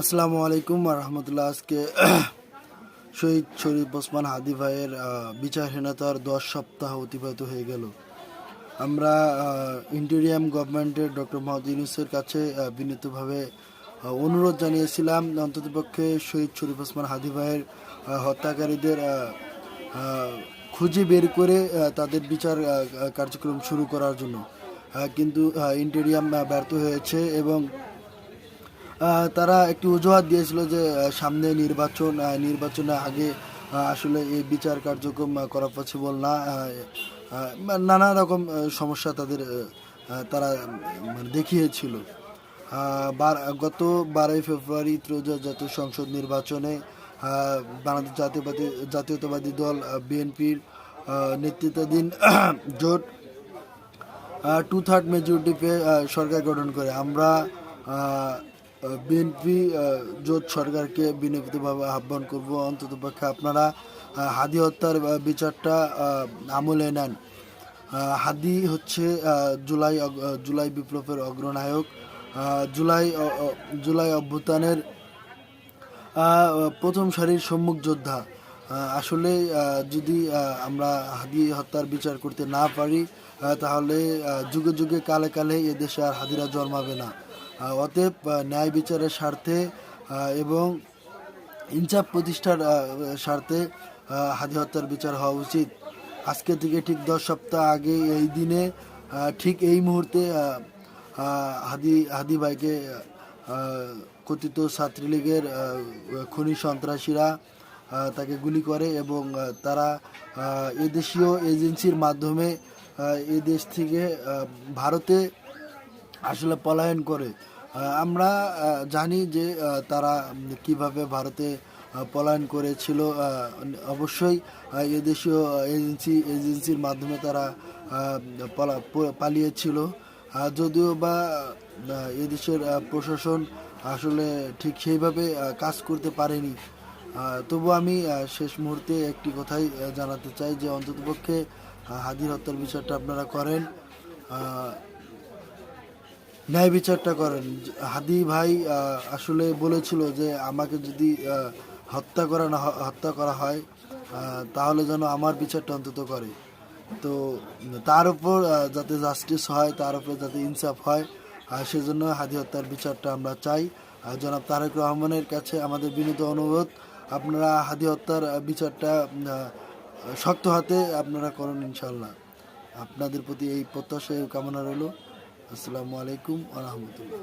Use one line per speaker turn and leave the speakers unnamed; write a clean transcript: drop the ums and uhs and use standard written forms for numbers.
আসসালামু আলাইকুম রহমতুল্লাহ। আজকে শহীদ শরীফ ওসমান হাদি ভাইয়ের বিচারহীনতার 10 সপ্তাহ অতিবাহিত হয়ে গেল। আমরা ইন্টেরিয়াম গভর্নমেন্টের ডক্টর মোহাম্মদ ইউনূসের কাছে বিনীতভাবে অনুরোধ জানিয়েছিলাম অন্ততপক্ষে শহীদ শরীফ ওসমান হাদি ভাইয়ের হত্যাকারীদের খুঁজে বের করে তাদের বিচার কার্যক্রম শুরু করার জন্য। কিন্তু ইন্টেরিয়াম ব্যর্থ হয়েছে এবং তারা একটি অজুহাত দিয়েছিল যে সামনে নির্বাচনের আগে আসলে এই বিচার কার্যক্রম করা পসিবল না। নানা রকম সমস্যা তারা মানে দেখিয়েছিল। গত 12 ফেব্রুয়ারি ত্রয়োদশ জাতীয় সংসদ নির্বাচনে বাংলাদেশ জাতীয়তাবাদী দল বিএনপির নেতৃত্বাধীন জোট 2/3 মেজরিটি পেয়ে সরকার গঠন করে। আমরা বিএনপি জোট সরকারকে বিনীতভাবে আহ্বান করব অন্ততপক্ষে আপনারা হাদি হত্যার বিচারটা আমলে নেন। হাদি হচ্ছে জুলাই বিপ্লবের অগ্রনায়ক। জুলাই অভ্যুত্থানের প্রথম সারির সম্মুখ যোদ্ধা। আসলে যদি আমরা হাদি হত্যার বিচার করতে না পারি তাহলে যুগে যুগে কালে কালে এদেশে আর হাদিরা জন্মাবে না। অতএব ন্যায় বিচারের স্বার্থে এবং ইনসাফ প্রতিষ্ঠার স্বার্থে হাদি হত্যার বিচার হওয়া উচিত। আজকে থেকে ঠিক 10 সপ্তাহ আগে এই দিনে ঠিক এই মুহূর্তে হাদি ভাইকে কথিত ছাত্রলীগের খুনি সন্ত্রাসীরা তাকে গুলি করে এবং তারা এদেশীয় এজেন্সির মাধ্যমে এদেশ থেকে ভারতে আসলে পলায়ন করে। আমরা জানি যে তারা কিভাবে ভারতে পলায়ন করেছিল। অবশ্যই এদেশীয় এজেন্সির মাধ্যমে তারা পালিয়েছিল। যদিও বা এদেশের প্রশাসন আসলে ঠিক সেইভাবে কাজ করতে পারেনি। তবু আমি শেষ মুহূর্তে একটি কথাই জানাতে চাই যে অন্ততপক্ষে হাদির হত্যার বিচারটা আপনারা করেন, ন্যায় বিচারটা করেন। হাদি ভাই আসলে বলেছিল যে আমাকে যদি হত্যা করা হয় তাহলে যেন আমার বিচারটা অন্তত করে। তো তার উপর যাতে জাস্টিস হয়, তার উপর যাতে ইনসাফ হয়, সেজন্য হাদি হত্যার বিচারটা আমরা চাই। জনাব তারেক রহমানের কাছে আমাদের বিনীত অনুরোধ, আপনারা হাদি হত্যার বিচারটা শক্ত হাতে আপনারা করুন ইনশাল্লাহ। আপনাদের প্রতি এই প্রত্যাশা কামনা রইল। আসসালামু আলাইকুম ওয়া রাহমাতুল্লাহ।